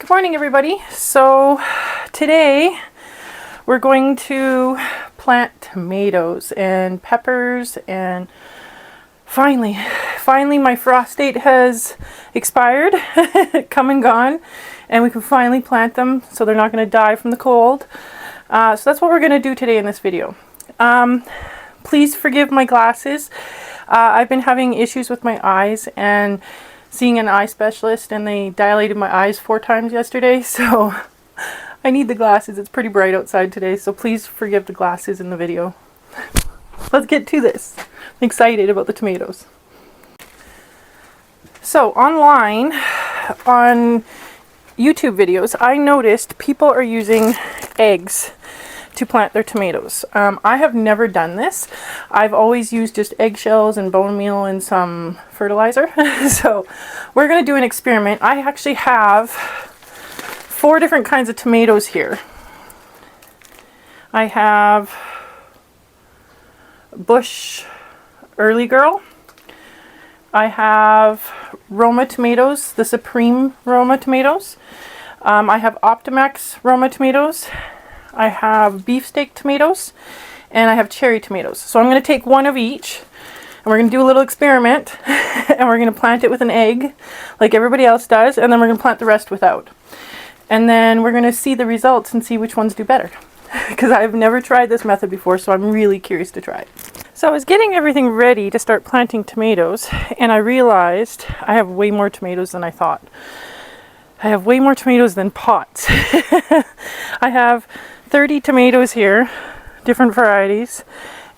Good morning, everybody. So today we're going to plant tomatoes and peppers, and finally my frost date has expired, come and gone, and we can finally plant them so they're not going to die from the cold. So that's what we're going to do today in this video. Please forgive my glasses. I've been having issues with my eyes and seeing an eye specialist, and they dilated my eyes 4 times yesterday, so I need the glasses. It's pretty bright outside today, so please forgive the glasses in the video. Let's get to this. I'm excited about the tomatoes. So online, on YouTube videos, I noticed people are using eggs to plant their tomatoes. I have never done this. I've always used just eggshells and bone meal and some fertilizer. So we're going to do an experiment. I actually have 4 different kinds of tomatoes here. I have Bush Early Girl. I have Roma tomatoes, the Supreme Roma tomatoes. I have Optimax Roma tomatoes. I have beefsteak tomatoes, and I have cherry tomatoes. So I'm going to take one of each, and we're going to do a little experiment, and we're going to plant it with an egg like everybody else does, and then we're going to plant the rest without. And then we're going to see the results and see which ones do better, because I've never tried this method before, so I'm really curious to try it. So I was getting everything ready to start planting tomatoes, and I realized I have way more tomatoes than I thought. I have way more tomatoes than pots. I have 30 tomatoes here, different varieties,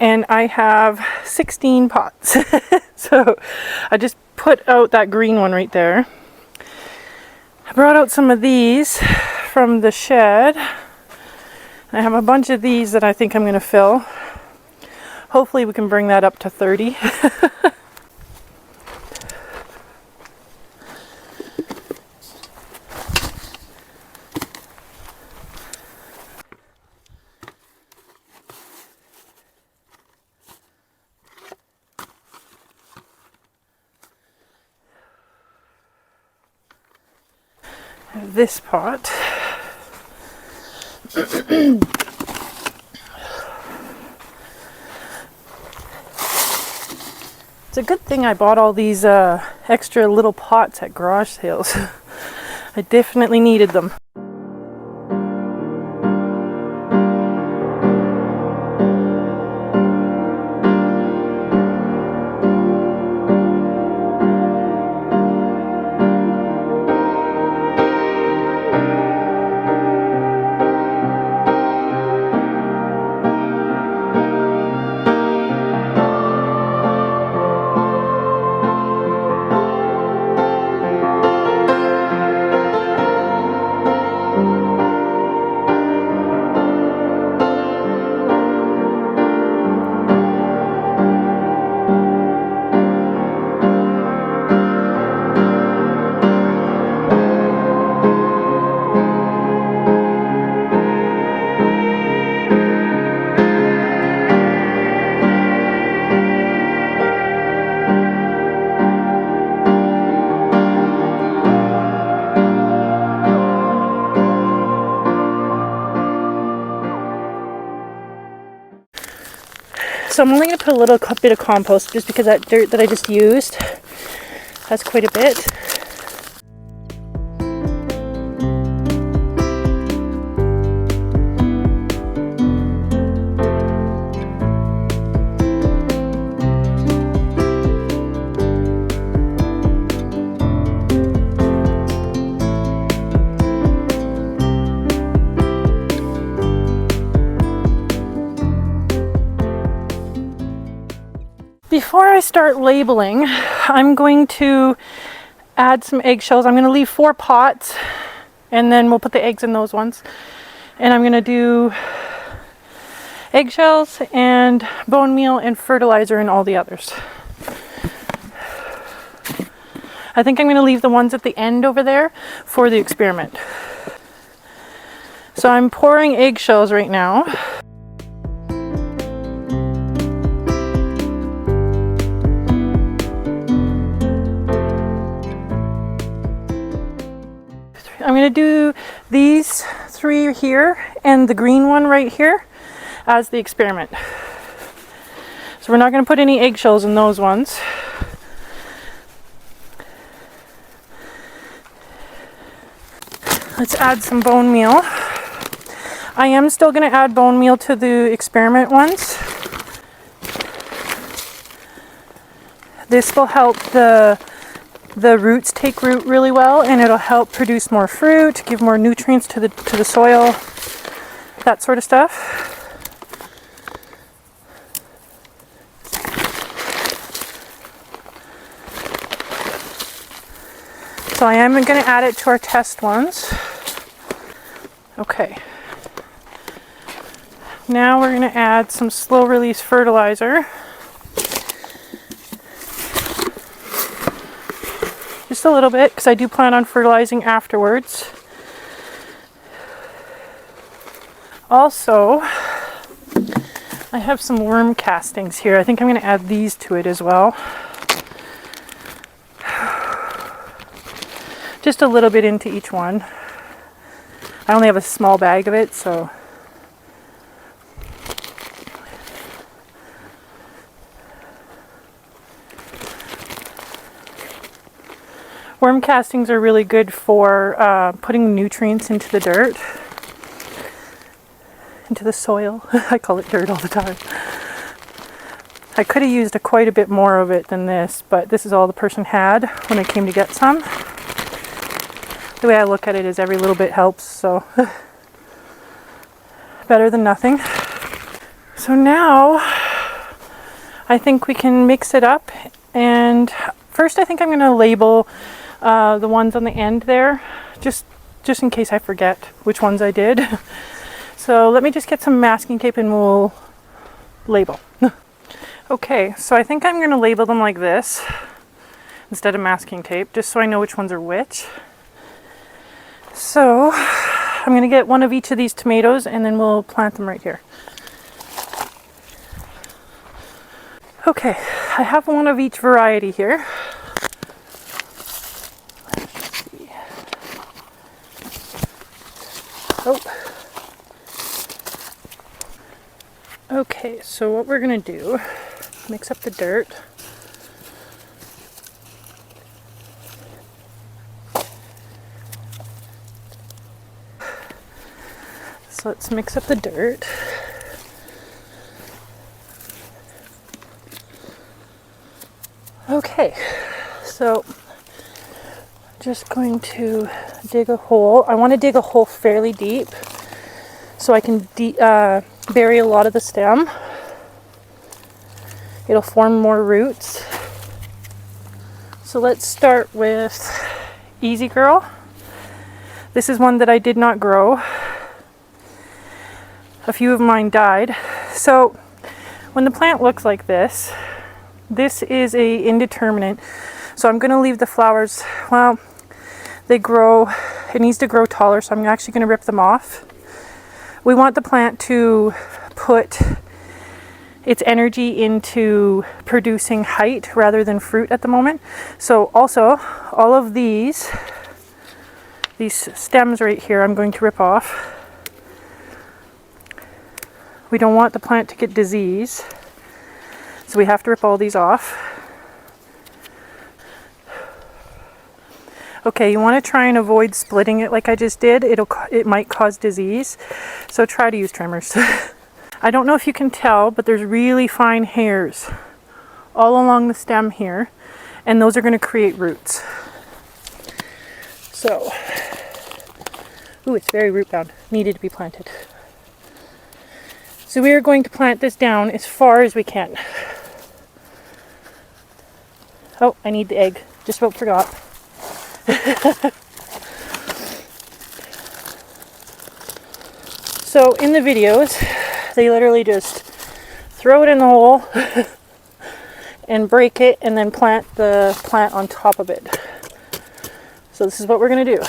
and I have 16 pots. So I just put out that green one right there. I brought out some of these from the shed. I have a bunch of these that I think I'm going to fill. Hopefully we can bring that up to 30. This pot. It's a good thing I bought all these extra little pots at garage sales. I definitely needed them. So I'm only going to put a little bit of compost just because that dirt that I just used has quite a bit. Before I start labeling, I'm going to add some eggshells. I'm going to leave 4 pots, and then we'll put the eggs in those ones. And I'm going to do eggshells and bone meal and fertilizer and all the others. I think I'm going to leave the ones at the end over there for the experiment. So I'm pouring eggshells right now. I'm going to do these 3 here and the green one right here as the experiment. So we're not going to put any eggshells in those ones. Let's add some bone meal. I am still going to add bone meal to the experiment ones. This will help the roots take root really well, and it'll help produce more fruit, give more nutrients to the soil, that sort of stuff. So I am going to add it to our test ones. Okay. Now we're going to add some slow release fertilizer. Just a little bit, because I do plan on fertilizing afterwards. Also, I have some worm castings here. I think I'm going to add these to it as well. Just a little bit into each one. I only have a small bag of it, so. Worm castings are really good for putting nutrients into the dirt, into the soil. I call it dirt all the time. I could have used quite a bit more of it than this, but this is all the person had when I came to get some. The way I look at it is every little bit helps, so better than nothing. So now I think we can mix it up, and first I think I'm going to label the ones on the end there, just in case I forget which ones I did. So let me just get some masking tape and we'll label. Okay, so I think I'm going to label them like this instead of masking tape, just so I know which ones are which. So I'm going to get one of each of these tomatoes and then we'll plant them right here. Okay, I have one of each variety here. Let's see. Oh. Okay, so what we're going to do, mix up the dirt. So let's mix up the dirt. Okay, so just going to dig a hole. I want to dig a hole fairly deep so I can bury a lot of the stem. It'll form more roots. So let's start with Easy Girl. This is one that I did not grow. A few of mine died. So when the plant looks like this, this is a indeterminate. So I'm going to leave the flowers, well, they grow, it needs to grow taller, so I'm actually going to rip them off. We want the plant to put its energy into producing height rather than fruit at the moment. So also, all of these stems right here, I'm going to rip off. We don't want the plant to get disease, so we have to rip all these off. Okay, you want to try and avoid splitting it like I just did. It might cause disease, so try to use trimmers. I don't know if you can tell, but there's really fine hairs all along the stem here, and those are going to create roots. So, ooh, it's very root bound. Needed to be planted. So we are going to plant this down as far as we can. Oh, I need the egg. Just about forgot. So in the videos, they literally just throw it in the hole and break it and then plant the plant on top of it. So this is what we're going to do.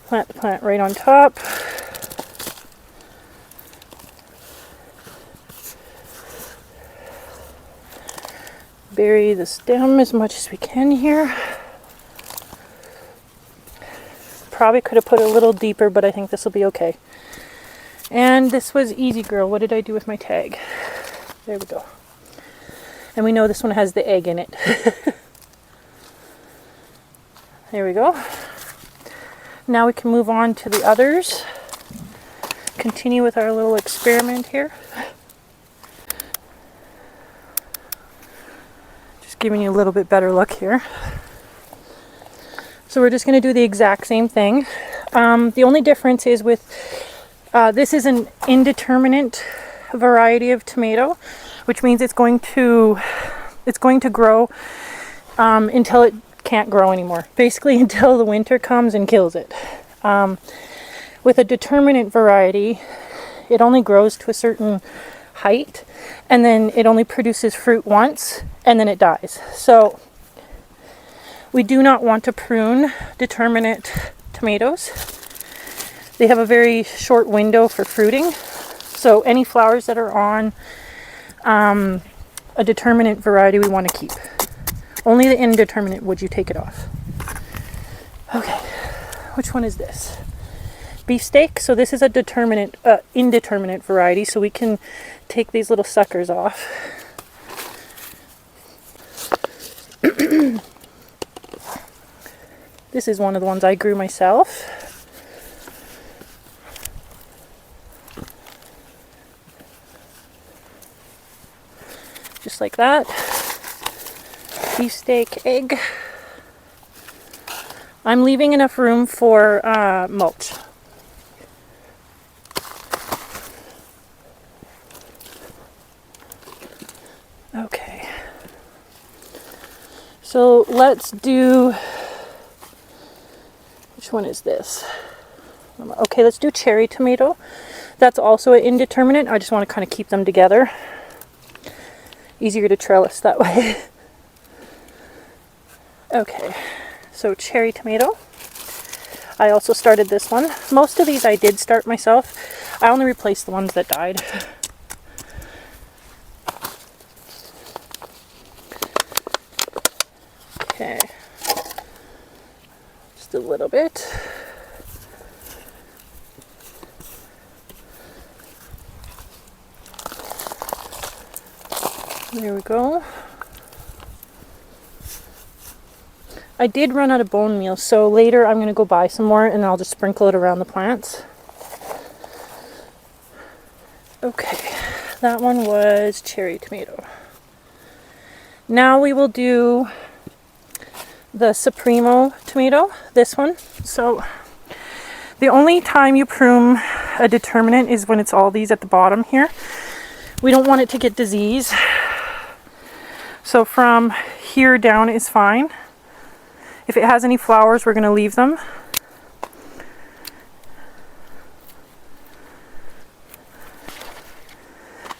Plant the plant right on top. Bury the stem as much as we can here. probably could have put it a little deeper, but I think this will be okay. And this was easy, girl. What did I do with my tag? There we go. And we know this one has the egg in it. There we go. Now we can move on to the others. Continue with our little experiment here. Just giving you a little bit better look here. So we're just going to do the exact same thing. The only difference is with this is an indeterminate variety of tomato, which means it's going to grow until it can't grow anymore. Basically until the winter comes and kills it. With a determinate variety, it only grows to a certain height, and then it only produces fruit once, and then it dies. So we do not want to prune determinate tomatoes. They have a very short window for fruiting. So any flowers that are on a determinate variety we want to keep. Only the indeterminate would you take it off. Okay, which one is this? Beefsteak. So this is a indeterminate variety, so we can take these little suckers off. This is one of the ones I grew myself. Just like that. Beefsteak egg. I'm leaving enough room for mulch. Okay. So let's do, which one is this? Okay, let's do cherry tomato. That's also an indeterminate. I just want to kind of keep them together. Easier to trellis that way. Okay, so cherry tomato. I also started this one. Most of these I did start myself. I only replaced the ones that died. Okay, just a little bit. There we go. I did run out of bone meal, so later I'm going to go buy some more and I'll just sprinkle it around the plants. Okay, that one was cherry tomato. Now we will do the Supremo tomato, this one. So the only time you prune a determinate is when it's all these at the bottom here. We don't want it to get disease. So from here down is fine. If it has any flowers, we're going to leave them.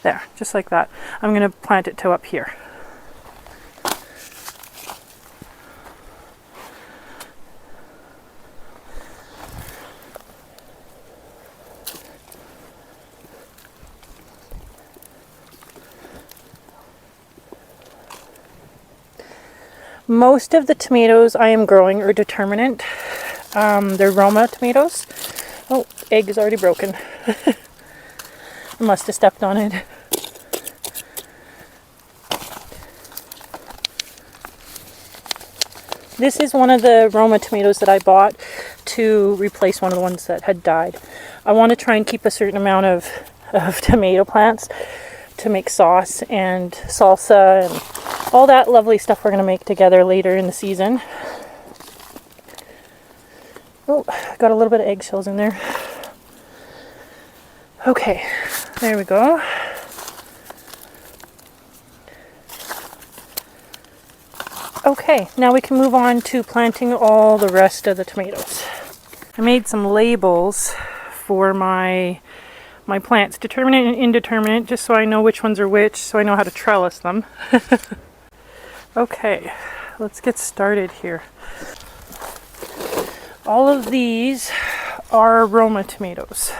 There, just like that. I'm going to plant it to up here. Most of the tomatoes I am growing are determinate. They're Roma tomatoes. Oh, egg is already broken. I must have stepped on it. This is one of the Roma tomatoes that I bought to replace one of the ones that had died. I want to try and keep a certain amount of tomato plants to make sauce and salsa and all that lovely stuff we're going to make together later in the season. Oh, got a little bit of eggshells in there. Okay, there we go. Okay, now we can move on to planting all the rest of the tomatoes. I made some labels for my plants, determinate and indeterminate, just so I know which ones are which, so I know how to trellis them. Okay, let's get started here. All of these are Roma tomatoes.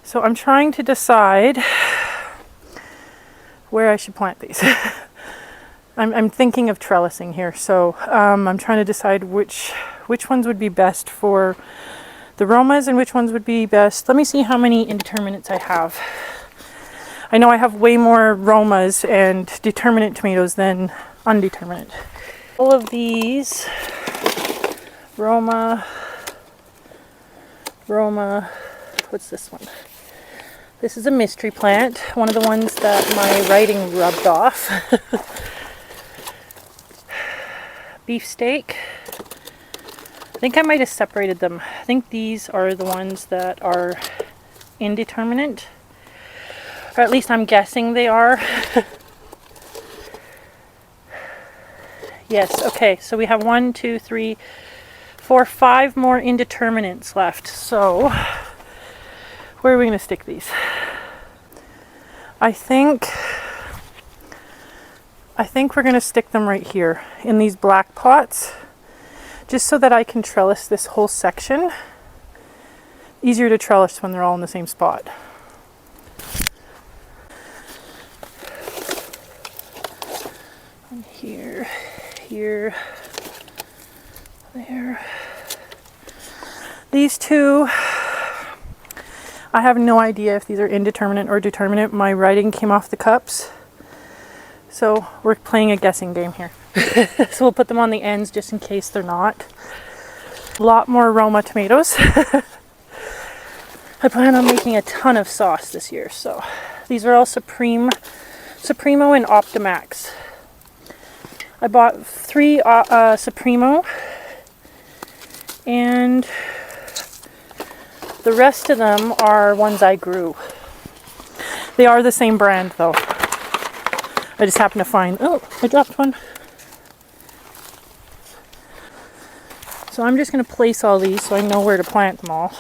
So I'm trying to decide where I should plant these. I'm thinking of trellising here, so I'm trying to decide which which ones would be best for the Romas and which ones would be best. Let me see how many indeterminates I have. I know I have way more Romas and determinate tomatoes than undeterminate. All of these Roma, what's this one? This is a mystery plant, one of the ones that my writing rubbed off. Beefsteak. I think I might have separated them. I think these are the ones that are indeterminate. Or at least I'm guessing they are. Yes, okay, so we have 1, 2, 3, 4, 5 more indeterminates left. So, where are we going to stick these? I think we're going to stick them right here in these black pots, just so that I can trellis this whole section. Easier to trellis when they're all in the same spot. And here, there. These two, I have no idea if these are indeterminate or determinate. My writing came off the cups. So we're playing a guessing game here. So we'll put them on the ends just in case they're not. A lot more Roma tomatoes. I plan on making a ton of sauce this year. So these are all Supremo and Optimax. I bought 3 Supremo, and the rest of them are ones I grew. They are the same brand though. I just happened to find, oh, I dropped one. So I'm just going to place all these so I know where to plant them all.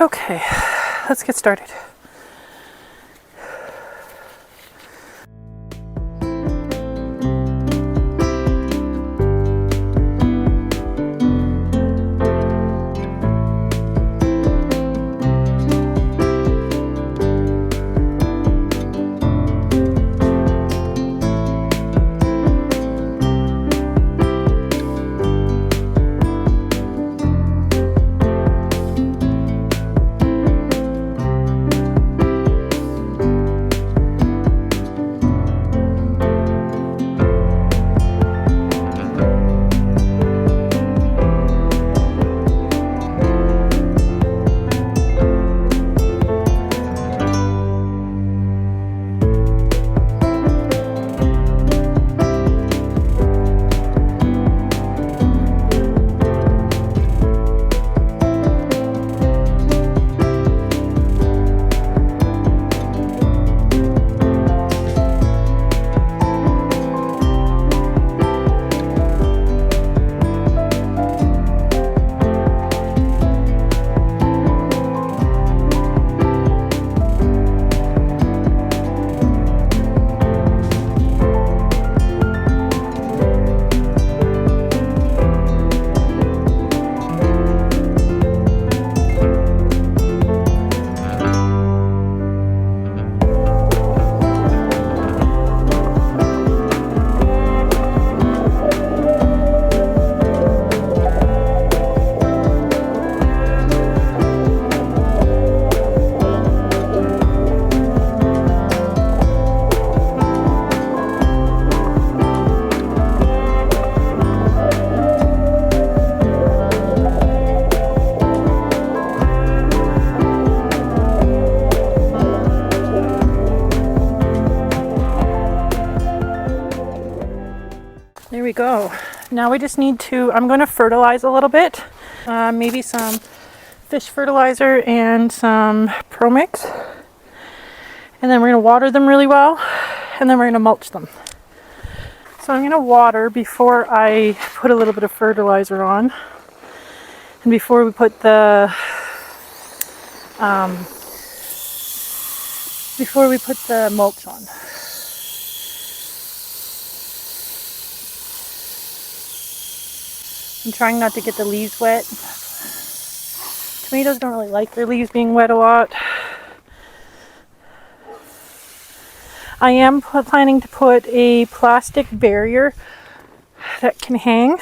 Okay, let's get started. There we go. Now we just need to, I'm going to fertilize a little bit. Maybe some fish fertilizer and some Pro Mix. And then we're going to water them really well. And then we're going to mulch them. So I'm going to water before I put a little bit of fertilizer on. And before we put the mulch on. I'm trying not to get the leaves wet. Tomatoes don't really like their leaves being wet a lot. I am planning to put a plastic barrier that can hang.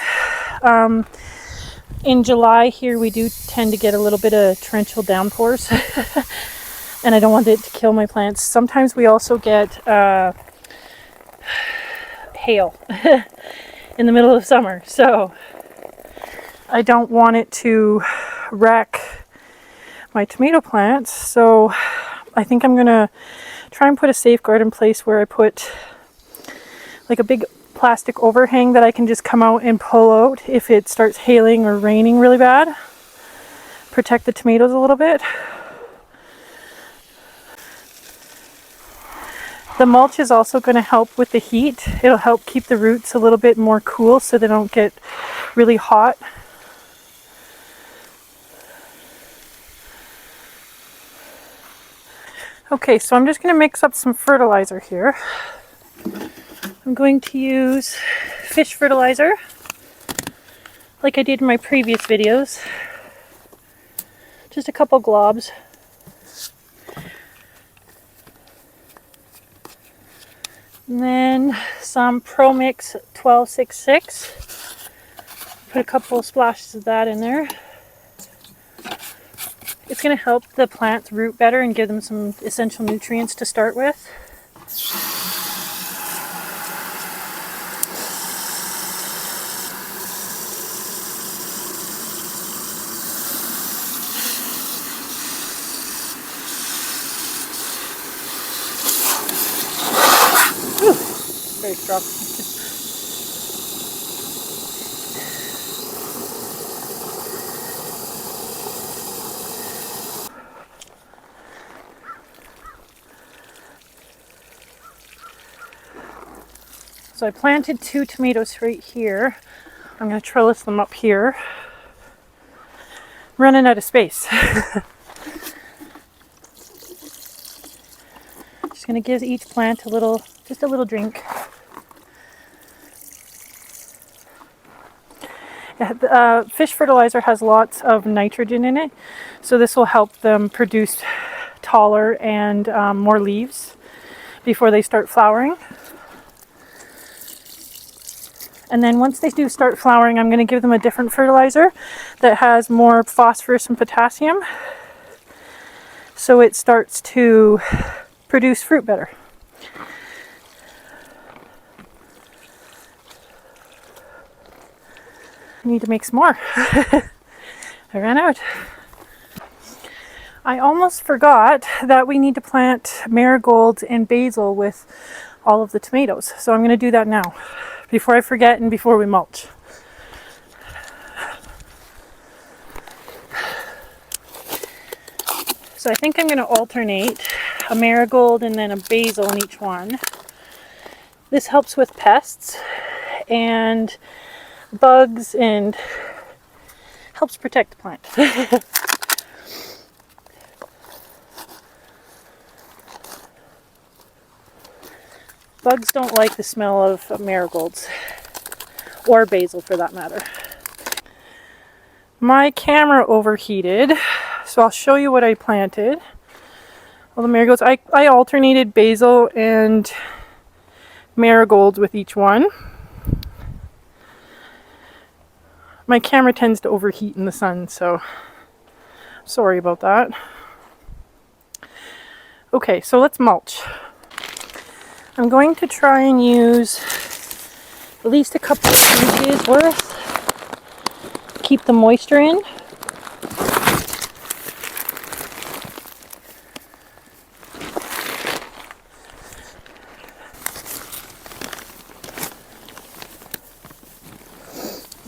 In July here we do tend to get a little bit of torrential downpours and I don't want it to kill my plants. Sometimes we also get hail in the middle of summer, so I don't want it to wreck my tomato plants. So I think I'm gonna try and put a safeguard in place where I put like a big plastic overhang that I can just come out and pull out if it starts hailing or raining really bad. Protect the tomatoes a little bit. The mulch is also going to help with the heat. It'll help keep the roots a little bit more cool so they don't get really hot. Okay, so I'm just going to mix up some fertilizer here. I'm going to use fish fertilizer like I did in my previous videos. Just a couple globs. And then some Pro Mix 1266. Put a couple splashes of that in there. It's going to help the plants root better and give them some essential nutrients to start with. Very strong. So I planted 2 tomatoes right here. I'm going to trellis them up here. Running out of space. Just going to give each plant just a little drink. Fish fertilizer has lots of nitrogen in it, so this will help them produce taller and more leaves before they start flowering. And then once they do start flowering, I'm going to give them a different fertilizer that has more phosphorus and potassium, so it starts to produce fruit better. I need to make some more. I ran out. I almost forgot that we need to plant marigolds and basil with all of the tomatoes. So I'm going to do that now, before I forget and before we mulch. So I think I'm going to alternate a marigold and then a basil in each one. This helps with pests and bugs and helps protect the plant. Bugs don't like the smell of marigolds, or basil for that matter. My camera overheated, so I'll show you what I planted. All the marigolds, I alternated basil and marigolds with each one. My camera tends to overheat in the sun, so sorry about that. Okay, so let's mulch. I'm going to try and use at least a couple of inches worth. Keep the moisture in.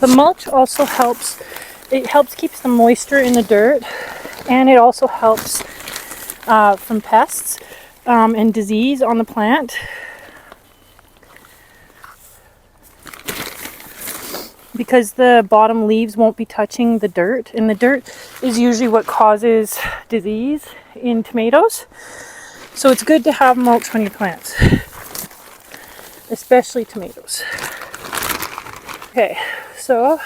The mulch also helps, it helps keep the moisture in the dirt, and it also helps from pests and disease on the plant. Because the bottom leaves won't be touching the dirt, and the dirt is usually what causes disease in tomatoes. So it's good to have mulch on your plants, especially tomatoes. Okay, so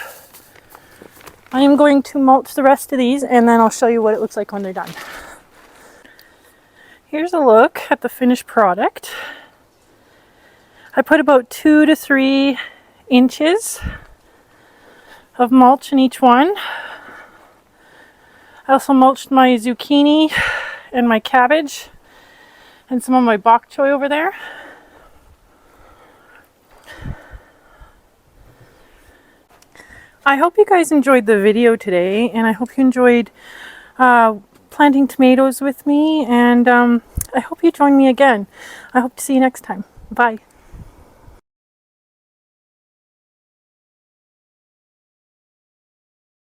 I am going to mulch the rest of these, and then I'll show you what it looks like when they're done. Here's a look at the finished product. I put about 2 to 3 inches of mulch in each one. I also mulched my zucchini and my cabbage and some of my bok choy over there. I hope you guys enjoyed the video today, and I hope you enjoyed planting tomatoes with me, and I hope you join me again. I hope to see you next time. Bye.